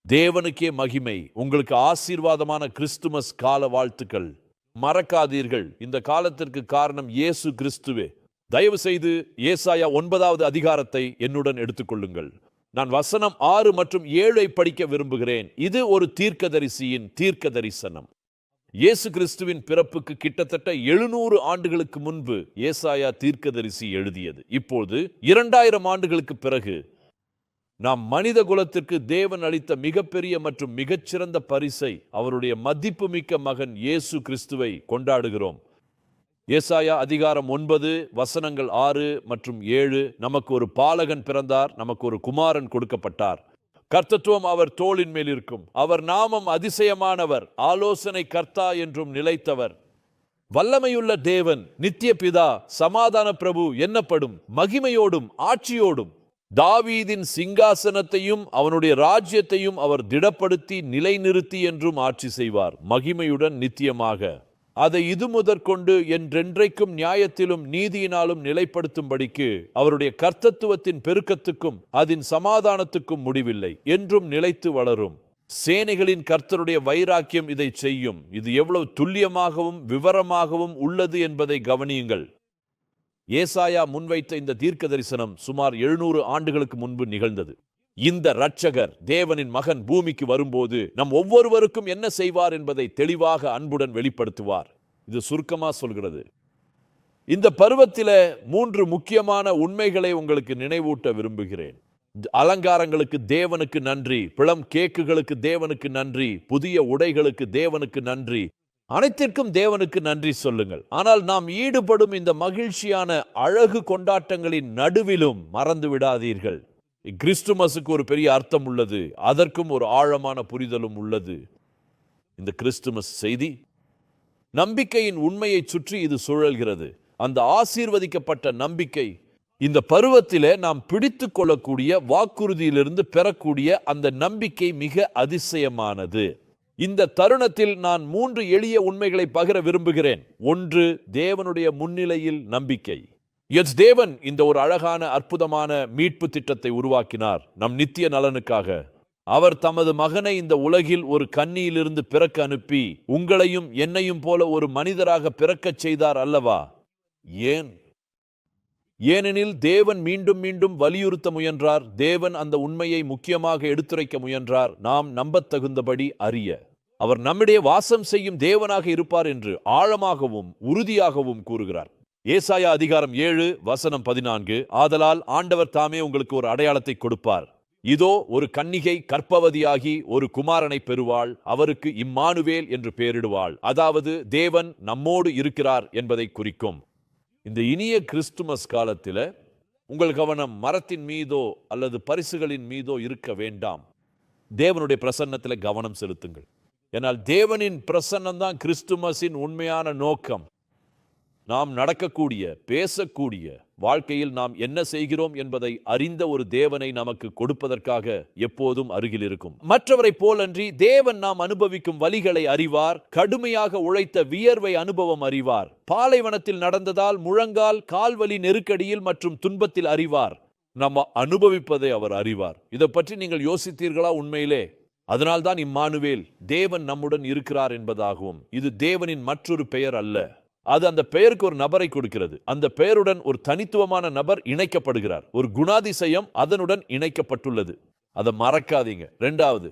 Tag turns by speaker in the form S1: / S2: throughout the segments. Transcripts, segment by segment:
S1: தேவனுக்கே மகிமை. உங்களுக்கு ஆசீர்வாதமான கிறிஸ்துமஸ் கால வாழ்த்துக்கள். மறக்காதீர்கள், இந்த காலத்திற்கு காரணம் இயேசு கிறிஸ்துவே. தயவு செய்து ஏசாயா 9வது அதிகாரத்தை என்னுடன் எடுத்துக்கொள்ளுங்கள். நான் வசனம் 6 மற்றும் 7 படிக்க விரும்புகிறேன். இது ஒரு தீர்க்கதரிசியின் தீர்க்க தரிசனம். இயேசு கிறிஸ்துவின் பிறப்புக்கு கிட்டத்தட்ட 700 ஆண்டுகளுக்கு முன்பு ஏசாயா தீர்க்கதரிசி எழுதியது. இப்போது 2000 ஆண்டுகளுக்கு பிறகு நாம் மனித குலத்திற்கு தேவன் அளித்த மிகப்பெரிய மற்றும் மிகச்சிறந்த பரிசை, அவருடைய மதிப்புமிக்க மகன் இயேசு கிறிஸ்துவை கொண்டாடுகிறோம். ஏசாயா அதிகாரம் 9 வசனங்கள் 6 மற்றும் 7. நமக்கு ஒரு பாலகன் பிறந்தார், நமக்கு ஒரு குமாரன் கொடுக்கப்பட்டார். கர்த்தத்துவம் அவர் தோளின் மேல் இருக்கும். அவர் நாமம் அதிசயமானவர், ஆலோசனை கர்த்தா என்றும் நிலைத்தவர், வல்லமையுள்ள தேவன், நித்திய பிதா, சமாதான பிரபு என்னப்படும். மகிமையோடும் ஆட்சியோடும் தாவீதின் சிங்காசனத்தையும் அவனுடைய ராஜ்யத்தையும் அவர் திடப்படுத்தி நிலைநிறுத்தி என்றும் ஆட்சி செய்வார், மகிமையுடன் நித்தியமாக. அதை இது முதற்கொண்டு என்றென்றைக்கும் நியாயத்திலும் நீதியினாலும் நிலைப்படுத்தும்படிக்கு அவருடைய கர்த்தத்துவத்தின் பெருக்கத்துக்கும் அதன் சமாதானத்துக்கும் முடிவில்லை, என்றும் நிலைத்து வளரும். சேனைகளின் கர்த்தருடைய வைராக்கியம் இதை செய்யும். இது எவ்வளவு துல்லியமாகவும் விவரமாகவும் உள்ளது என்பதை கவனியுங்கள். ஏசாயா முன்வைத்த இந்த தீர்க்க தரிசனம் சுமார் 700 ஆண்டுகளுக்கு முன்பு நிகழ்ந்தது. இந்த இரட்சகர், தேவனின் மகன், பூமிக்கு வரும்போது நம் ஒவ்வொருவருக்கும் என்ன செய்வார் என்பதை தெளிவாக அன்புடன் வெளிப்படுத்துவார். இது சுருக்கமா சொல்கிறது. இந்த பருவத்தில 3 முக்கியமான உண்மைகளை உங்களுக்கு நினைவூட்ட விரும்புகிறேன். அலங்காரங்களுக்கு தேவனுக்கு நன்றி, பிளம் கேக்குகளுக்கு தேவனுக்கு நன்றி, புதிய உடைகளுக்கு தேவனுக்கு நன்றி, அனைத்திற்கும் தேவனுக்கு நன்றி சொல்லுங்கள். ஆனால் நாம் ஈடுபடும் இந்த மகிழ்ச்சியான அழகு கொண்டாட்டங்களின் நடுவிலும் மறந்து விடாதீர்கள், கிறிஸ்துமஸுக்கு ஒரு பெரிய அர்த்தம் உள்ளது, அதற்கும் ஒரு ஆழமான புரிதலும் உள்ளது. இந்த கிறிஸ்துமஸ் செய்தி நம்பிக்கையின் உண்மையை சுற்றி இது சுழல்கிறது. அந்த ஆசீர்வதிக்கப்பட்ட நம்பிக்கை, இந்த பருவத்திலே நாம் பிடித்து கொள்ளக்கூடிய வாக்குறுதியிலிருந்து பெறக்கூடிய அந்த நம்பிக்கை மிக அதிசயமானது. இந்த தருணத்தில் நான் 3 எளிய உண்மைகளை பகிர விரும்புகிறேன். 1, தேவனுடைய முன்னிலையில் நம்பிக்கை. தேவன் இந்த ஒரு அழகான அற்புதமான மீட்பு திட்டத்தை உருவாக்கினார் நம் நித்திய நலனுக்காக. அவர் தமது மகனை இந்த உலகில் ஒரு கன்னியிலிருந்து பிறக்க அனுப்பி உங்களையும் என்னையும் போல ஒரு மனிதராக பிறக்கச் செய்தார் அல்லவா? ஏனெனில் தேவன் மீண்டும் மீண்டும் வலியுறுத்த முயன்றார். தேவன் அந்த உண்மையை முக்கியமாக எடுத்துரைக்க முயன்றார். நாம் நம்பத்தகுந்தபடி அறிய அவர் நம்மிடையே வாசம் செய்யும் தேவனாக இருப்பார் என்று ஆழமாகவும் உறுதியாகவும் கூறுகிறார். ஏசாயா அதிகாரம் 7 வசனம் 14. ஆதலால் ஆண்டவர் தாமே உங்களுக்கு ஒரு அடையாளத்தை கொடுப்பார். இதோ, ஒரு கன்னிகை கர்ப்பவதியாகி ஒரு குமாரனை பெறுவாள், அவருக்கு இம்மானுவேல் என்று பெயரிடுவாள். அதாவது தேவன் நம்மோடு இருக்கிறார் என்பதை குறிக்கும். இந்த இனிய கிறிஸ்துமஸ் காலத்தில் உங்கள் கவனம் மரத்தின் மீதோ அல்லது பரிசுகளின் மீதோ இருக்க வேண்டாம். தேவனுடைய பிரசன்னத்தில் கவனம் செலுத்துங்கள். ஏனால் தேவனின் பிரசன்னம் தான் கிறிஸ்துமஸின் உண்மையான நோக்கம். நாம் நடக்கக்கூடிய, பேசக்கூடிய வாழ்க்கையில் நாம் என்ன செய்கிறோம் என்பதை அறிந்த ஒரு தேவனை நமக்கு கொடுப்பதற்காக எப்போதும் அருகில் இருக்கும். மற்றவரை போலன்றி தேவன் நாம் அனுபவிக்கும் வலிகளை அறிவார். கடுமையாக உழைத்த வியர்வை அனுபவம் அறிவார். பாலைவனத்தில் நடந்ததால் முழங்கால் கால்வலி நெருக்கடியில் மற்றும் துன்பத்தில் அறிவார். நம்ம அனுபவிப்பதை அவர் அறிவார். இதை பற்றி நீங்கள் யோசித்தீர்களா? உண்மையிலே அதனால்தான் இம்மானுவேல், தேவன் நம்முடன் இருக்கிறார் என்பதாகவும். இது தேவனின் மற்றொரு பெயர் அல்ல. அது அந்த பெயருக்கு ஒரு நபரை கொடுக்கிறது. அந்த பெயருடன் ஒரு தனித்துவமான நபர் இணைக்கப்படுகிறார். ஒரு குணாதிசயம் அதனுடன் இணைக்கப்பட்டுள்ளது. அதை மறக்காதீங்க. 2வது,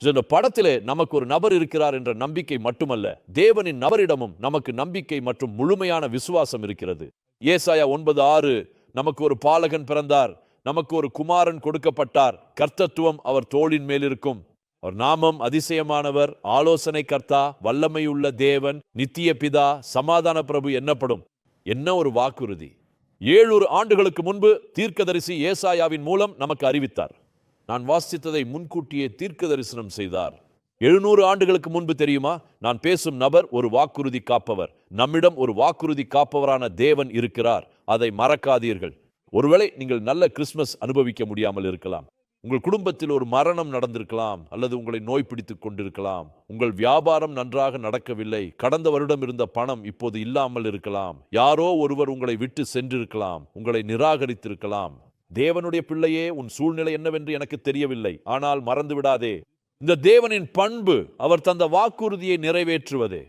S1: இந்த படத்திலே நமக்கு ஒரு நபர் இருக்கிறார் என்ற நம்பிக்கை மட்டுமல்ல, தேவனின் நபரிடமும் நமக்கு நம்பிக்கை மற்றும் முழுமையான விசுவாசம் இருக்கிறது. ஏசாயா 9:6, நமக்கு ஒரு பாலகன் பிறந்தார், நமக்கு ஒரு குமாரன் கொடுக்கப்பட்டார், கர்த்தத்துவம் அவர் தோளின் மேல் இருக்கும், அவர் நாமம் அதிசயமானவர், ஆலோசனை கர்த்தா, வல்லமையுள்ள தேவன், நித்திய பிதா, சமாதான பிரபு என்னப்படும். என்ன ஒரு வாக்குறுதி! 700 ஆண்டுகளுக்கு முன்பு தீர்க்கதரிசி ஏசாயாவின் மூலம் நமக்கு அறிவித்தார். நான் வாசித்ததை முன்கூட்டியே தீர்க்க தரிசனம் செய்தார். 700 ஆண்டுகளுக்கு முன்பு தெரியுமா? நான் பேசும் நபர் ஒரு வாக்குறுதி காப்பவர். நம்மிடம் ஒரு வாக்குறுதி காப்பவரான தேவன் இருக்கிறார். அதை மறக்காதீர்கள். ஒருவேளை நீங்கள் நல்ல கிறிஸ்துமஸ் அனுபவிக்க முடியாமல் இருக்கலாம். உங்கள் குடும்பத்தில் ஒரு மரணம் நடந்திருக்கலாம், அல்லது உங்களை நோய் பிடித்துக் கொண்டிருக்கலாம். உங்கள் வியாபாரம் நன்றாக நடக்கவில்லை. கடந்த வருடம் இருந்த பணம் இப்போது இல்லாமல் இருக்கலாம். யாரோ ஒருவர் உங்களை விட்டு சென்றிருக்கலாம், உங்களை நிராகரித்திருக்கலாம். தேவனுடைய பிள்ளையே, உன் சூழ்நிலை என்னவென்று எனக்கு தெரியவில்லை. ஆனால் மறந்து விடாதே, இந்த தேவனின் பண்பு அவர் தந்த வாக்குறுதியை நிறைவேற்றுவதே.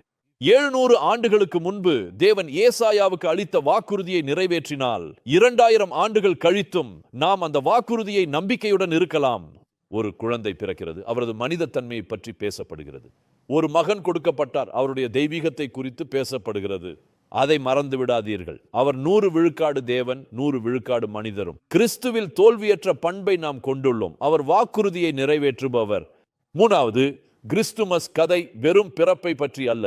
S1: 700 ஆண்டுகளுக்கு முன்பு தேவன் ஏசாயாவுக்கு அளித்த வாக்குறுதியை நிறைவேற்றினால் 2000 ஆண்டுகள் கழித்தும் நாம் அந்த வாக்குறுதியை நம்பிக்கையுடன் இருக்கலாம். ஒரு குழந்தை பிறக்கிறது, அவரது மனித தன்மையை பற்றி பேசப்படுகிறது. ஒரு மகன் கொடுக்கப்பட்டார், அவருடைய தெய்வீகத்தை குறித்து பேசப்படுகிறது. அதை மறந்து விடாதீர்கள். அவர் 100 விழுக்காடு தேவன், 100 விழுக்காடு மனிதரும். கிறிஸ்துவில் தோல்வியற்ற பண்பை நாம் கொண்டுள்ளோம். அவர் வாக்குறுதியை நிறைவேற்றுபவர். மூணாவது, கிறிஸ்துமஸ் கதை வெறும் பிறப்பை பற்றி அல்ல.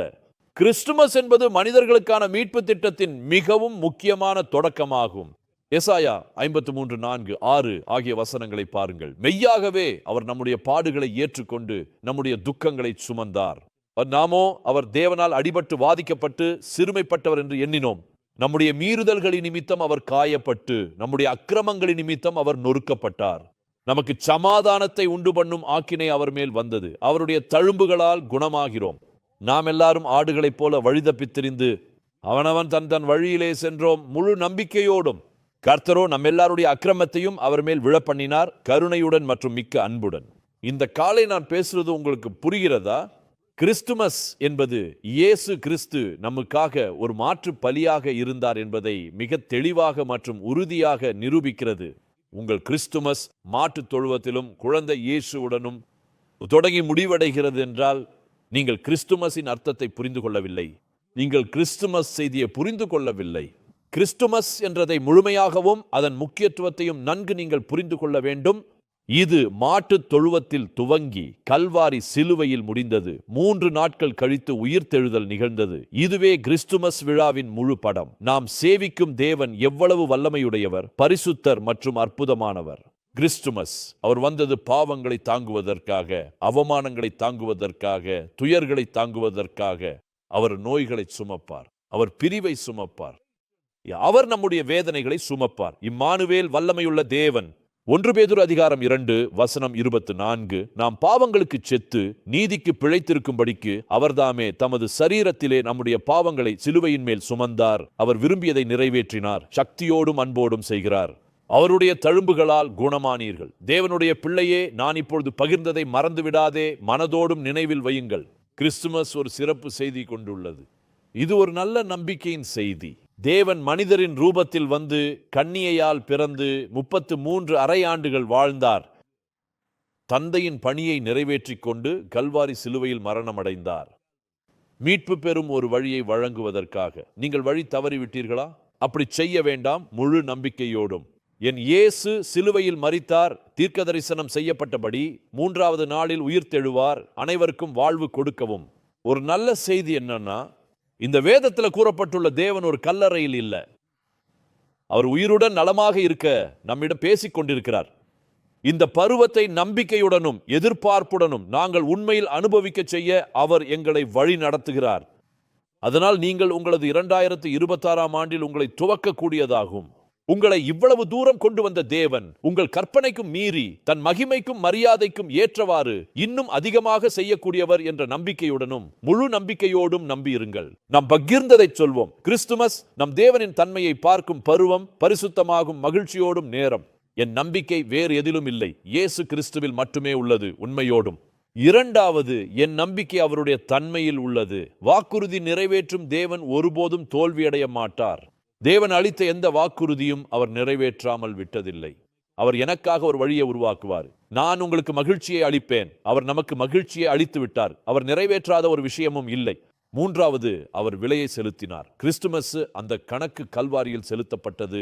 S1: கிறிஸ்துமஸ் என்பது மனிதர்களுக்கான மீட்பு திட்டத்தின் மிகவும் முக்கியமான தொடக்கமாகும். எசாயா 53:4, 6 ஆகிய வசனங்களை பாருங்கள். மெய்யாகவே அவர் நம்முடைய பாடுகளை ஏற்றுக்கொண்டு நம்முடைய துக்கங்களை சுமந்தார். நாமோ அவர் தேவனால் அடிபட்டு வாதிக்கப்பட்டு சிறுமைப்பட்டவர் என்று எண்ணினோம். நம்முடைய மீறுதல்களின் நிமித்தம் அவர் காயப்பட்டு, நம்முடைய அக்கிரமங்களின் நிமித்தம் அவர் நொறுக்கப்பட்டார். நமக்கு சமாதானத்தை உண்டு பண்ணும் ஆக்கினை அவர் மேல் வந்தது. அவருடைய தழும்புகளால் குணமாகிறோம். நாம் எல்லாரும் ஆடுகளைப் போல வழிதப்பித்திரிந்து அவனவன் தன் வழியிலே சென்றோம். முழு நம்பிக்கையோடும் கர்த்தரோ நம்மெல்லாருடைய அக்கிரமத்தையும் அவர் மேல் விழப்பண்ணினார், கருணையுடன் மற்றும் மிக்க அன்புடன். இந்த காலை நான் பேசுறது உங்களுக்கு புரிகிறதா? கிறிஸ்துமஸ் என்பது இயேசு கிறிஸ்து நமக்காக ஒரு மாற்று பலியாக இருந்தார் என்பதை மிக தெளிவாக மற்றும் உறுதியாக நிரூபிக்கிறது. உங்கள் கிறிஸ்துமஸ் மாட்டுத் தொழுவத்திலும் குழந்தை இயேசுவுடனும் தொடங்கி முடிவடைகிறது என்றால் நீங்கள் கிறிஸ்துமஸின் அர்த்தத்தை புரிந்து கொள்ளவில்லை. நீங்கள் கிறிஸ்துமஸ் செய்தியை புரிந்து கொள்ளவில்லை. கிறிஸ்துமஸ் என்றதை முழுமையாகவும் அதன் முக்கியத்துவத்தையும் நன்கு நீங்கள் புரிந்து கொள்ள வேண்டும். இது மாட்டுத் தொழுவத்தில் துவங்கி கல்வாரி சிலுவையில் முடிந்தது. 3 நாட்கள் கழித்து உயிர்த்தெழுதல் நிகழ்ந்தது. இதுவே கிறிஸ்துமஸ் விழாவின் முழு படம். நாம் சேவிக்கும் தேவன் எவ்வளவு வல்லமையுடையவர், பரிசுத்தர் மற்றும் அற்புதமானவர். கிறிஸ்துமஸ் அவர் வந்தது பாவங்களை தாங்குவதற்காக, அவமானங்களை தாங்குவதற்காக, துயர்களை தாங்குவதற்காக. அவர் நோய்களை சுமப்பார், அவர் பிரிவை சுமப்பார், அவர் நம்முடைய வேதனைகளை சுமப்பார். இம்மானுவேல் வல்லமையுள்ள தேவன். 1 பேதுரு 2:24, நாம் பாவங்களுக்கு செத்து நீதிக்கு பிழைத்திருக்கும்படிக்கு அவர்தாமே தமது சரீரத்திலே நம்முடைய பாவங்களை சிலுவையின் மேல் சுமந்தார். அவர் விரும்பியதை நிறைவேற்றினார், சக்தியோடும் அன்போடும் செய்கிறார். அவருடைய தழும்புகளால் குணமானீர்கள். தேவனுடைய பிள்ளையே, நான் இப்பொழுது பகிர்ந்ததை மறந்து விடாதே, மனதோடும் நினைவில் வையுங்கள். கிறிஸ்துமஸ் ஒரு சிறப்பு செய்தி கொண்டுள்ளது. இது ஒரு நல்ல நம்பிக்கையின் செய்தி. தேவன் மனிதரின் ரூபத்தில் வந்து கன்னியையால் பிறந்து 33 அரை ஆண்டுகள் வாழ்ந்தார். தந்தையின் பணியை நிறைவேற்றிக் கொண்டு கல்வாரி சிலுவையில் மரணமடைந்தார். மீட்பு பெறும் ஒரு வழியை வழங்குவதற்காக. நீங்கள் வழி தவறிவிட்டீர்களா? அப்படி செய்ய வேண்டாம். முழு நம்பிக்கையோடும் என் இயேசு சிலுவையில் மரித்தார், தீர்க்க தரிசனம் செய்யப்பட்டபடி 3வது நாளில் உயிர்த்தெழுவார், அனைவருக்கும் வாழ்வு கொடுக்கவும். ஒரு நல்ல செய்தி என்னன்னா, இந்த வேதத்தில் கூறப்பட்டுள்ள தேவன் ஒரு கல்லறையில் இல்லை. அவர் உயிருடன் நலமாக இருக்க நம்மிடம் பேசிக் கொண்டிருக்கிறார். இந்த பருவத்தை நம்பிக்கையுடனும் எதிர்பார்ப்புடனும் நாங்கள் உண்மையில் அனுபவிக்க செய்ய அவர் எங்களை வழி நடத்துகிறார். அதனால் நீங்கள் உங்களது 2026ஆம் ஆண்டில் உங்களை துவக்கக்கூடியதாகும். உங்களை இவ்வளவு தூரம் கொண்டு வந்த தேவன் உங்கள் கற்பனைக்கும் மீறி தன் மகிமைக்கும் மரியாதைக்கும் ஏற்றவாறு இன்னும் அதிகமாக செய்யக்கூடியவர் என்ற நம்பிக்கையுடனும் முழு நம்பிக்கையோடும் நம்பியிருங்கள். நாம் பகிர்ந்ததை சொல்வோம். கிறிஸ்துமஸ் நம் தேவனின் தன்மையை பார்க்கும் பருவம், பரிசுத்தமாகும் மகிழ்ச்சியோடும் நேரம். என் நம்பிக்கை வேறு எதிலும் இல்லை, இயேசு கிறிஸ்துவில் மட்டுமே உள்ளது, உண்மையோடும். 2வது, என் நம்பிக்கை அவருடைய தன்மையில் உள்ளது. வாக்குறுதி நிறைவேற்றும் தேவன் ஒருபோதும் தோல்வியடைய மாட்டார். தேவன் அளித்த எந்த வாக்குறுதியும் அவர் நிறைவேற்றாமல் விட்டதில்லை. அவர் எனக்காக ஒரு வழியை உருவாக்குவார். நான் உங்களுக்கு மகிழ்ச்சியை அளிப்பேன். அவர் நமக்கு மகிழ்ச்சியை அளித்து விட்டார். அவர் நிறைவேற்றாத ஒரு விஷயமும் இல்லை. 3வது, அவர் விலையை செலுத்தினார். கிறிஸ்துமஸ் அந்த கணக்கு கல்வாரியில் செலுத்தப்பட்டது.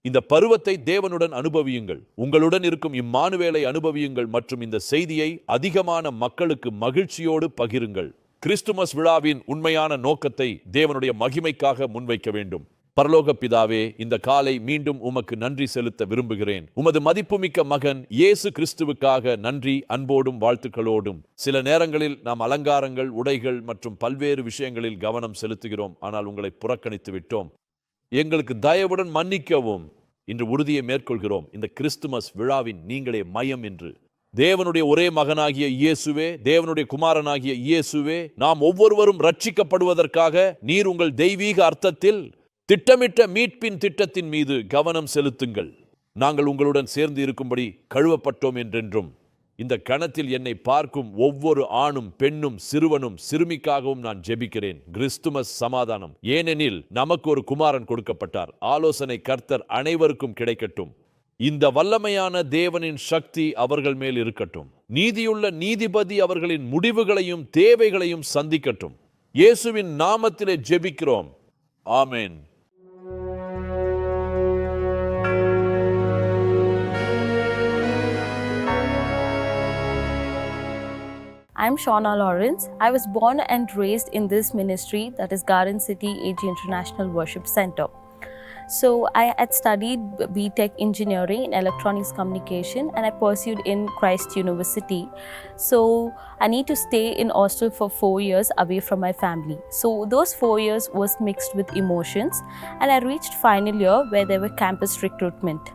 S1: இந்த பருவத்தை தேவனுடன் அனுபவியுங்கள். உங்களுடன் இருக்கும் இம்மானுவேலை அனுபவியுங்கள் மற்றும் இந்த செய்தியை அதிகமான மக்களுக்கு மகிழ்ச்சியோடு பகிருங்கள். கிறிஸ்துமஸ் விழாவின் உண்மையான நோக்கத்தை தேவனுடைய மகிமைக்காக முன்வைக்க வேண்டும். பரலோக பிதாவே, இந்த காலை மீண்டும் உமக்கு நன்றி செலுத்த விரும்புகிறேன். உமது மதிப்புமிக்க மகன் இயேசு கிறிஸ்துவுக்காக நன்றி, அன்போடும் வாழ்த்துக்களோடும். சில நேரங்களில் நாம் அலங்காரங்கள், உடைகள் மற்றும் பல்வேறு விஷயங்களில் கவனம் செலுத்துகிறோம். ஆனால் உங்களை புறக்கணித்து விட்டோம். எங்களுக்கு தயவுடன் மன்னிக்கவும். இன்று உறுதியை மேற்கொள்கிறோம். இந்த கிறிஸ்துமஸ் விழாவின் நீங்களே மையம் என்று. தேவனுடைய ஒரே மகனாகிய இயேசுவே, தேவனுடைய குமாரனாகிய இயேசுவே, நாம் ஒவ்வொருவரும் ரட்சிக்கப்படுவதற்காக நீர் உங்கள் தெய்வீக அர்த்தத்தில் திட்டமிட்ட மீட்பின் திட்டத்தின் மீது கவனம் செலுத்துங்கள். நாங்கள் உங்களுடன் சேர்ந்து இருக்கும்படி கழுவப்பட்டோம் என்றென்றும். இந்த கணத்தில் என்னை பார்க்கும் ஒவ்வொரு ஆணும் பெண்ணும் சிறுவனும் சிறுமிக்காகவும் நான் ஜெபிக்கிறேன். கிறிஸ்துமஸ் சமாதானம். ஏனெனில் நமக்கு ஒரு குமாரன் கொடுக்கப்பட்டார். ஆலோசனை கர்த்தர் அனைவருக்கும் கிடைக்கட்டும். இந்த வல்லமையான தேவனின் சக்தி அவர்கள் மேல் இருக்கட்டும். நீதியுள்ள நீதிபதி அவர்களின் முடிவுகளையும் தேவைகளையும் சந்திக்கட்டும். இயேசுவின் நாமத்திலே ஜெபிக்கிறோம். ஆமென்.
S2: I'm Shauna Lawrence. I was born and raised in this ministry, that is Garden City AG International Worship Center. So I had studied BTech Engineering in Electronics Communication and I pursued in Christ University. So I need to stay in hostel for 4 years away from my family. So those 4 years was mixed with emotions and I reached final year where there were campus recruitment.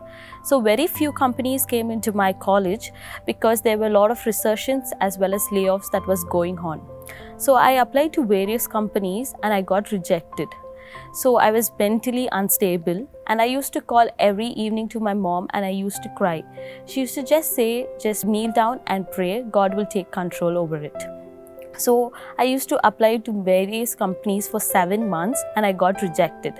S2: So very few companies came into my college because there were a lot of recessions as well as layoffs that was going on. So I applied to various companies and I got rejected. So I was mentally unstable and I used to call every evening to my mom and I used to cry. She used to just say, just kneel down and pray, God will take control over it. So I used to apply to various companies for 7 months and I got rejected.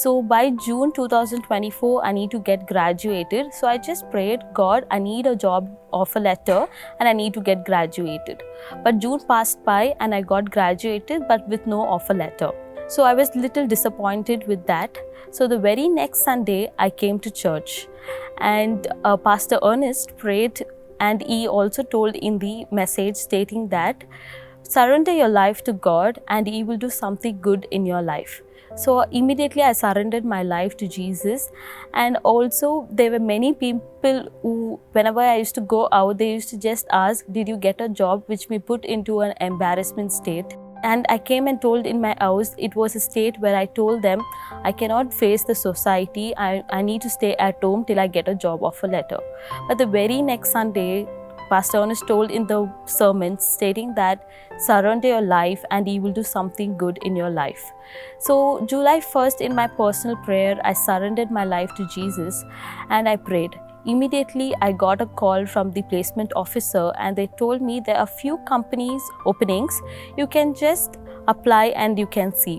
S2: So by June 2024, I need to get graduated. So I just prayed, God, I need a job offer letter and I need to get graduated. But June passed by and I got graduated but with no offer letter. So I was little disappointed with that. So the very next Sunday, I came to church and Pastor Ernest prayed and he also told in the message stating that surrender your life to God and He will do something good in your life. So immediately I surrendered my life to Jesus, and also there were many people who whenever I used to go out, they used to just ask, did you get a job, which me put into an embarrassment state. And I came and told in my house, it was a state where I told them I cannot face the society, I need to stay at home till I get a job offer letter. But the very next Sunday, Pastor Ernest told in the sermon stating that surrender your life and He will do something good in your life. So July 1st in my personal prayer, I surrendered my life to Jesus and I prayed. Immediately I got a call from the placement officer and they told me there are few companies openings, you can just apply and you can see.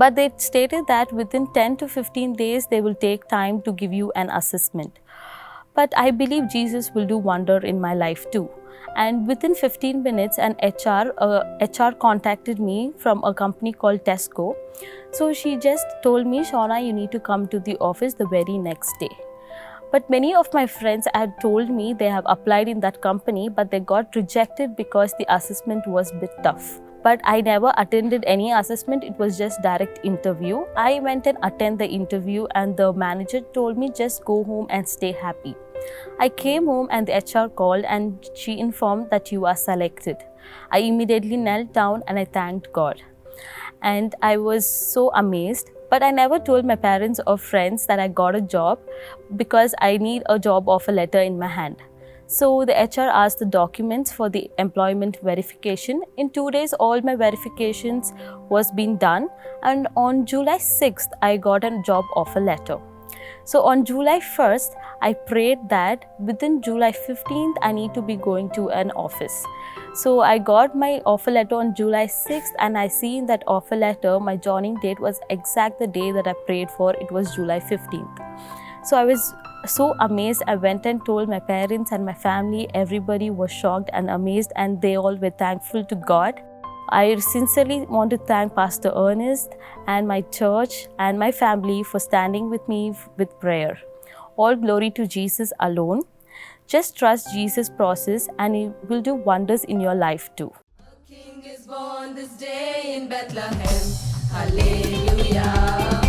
S2: But they stated that within 10 to 15 days they will take time to give you an assessment. But I believe Jesus will do wonder in my life too. And within 15 minutes an HR contacted me from a company called Tesco. So she just told me, Shauna, you need to come to the office the very next day. But many of my friends had told me they have applied in that company but they got rejected because the assessment was a bit tough. But I never attended any assessment, it was just direct interview. I went and attended the interview and the manager told me just go home and stay happy. I came home and the HR called and she informed that you are selected. I immediately knelt down and I thanked God. And I was so amazed. But I never told my parents or friends that I got a job because I need a job offer letter in my hand. So the HR asked the documents for the employment verification. In 2 days, all my verifications was being done. And on July 6th, I got a job offer letter. So on July 1st, I prayed that within July 15th, I need to be going to an office. So I got my offer letter on July 6th and I see in that offer letter, my joining date was exact the day that I prayed for, it was July 15th. So I was so amazed. I went and told my parents and my family, everybody was shocked and amazed and they all were thankful to God. I sincerely want to thank Pastor Ernest and my church and my family for standing with me with prayer. All glory to Jesus alone. Just trust Jesus' process and He will do wonders in your life too.
S3: A king is born this day in Bethlehem. Hallelujah.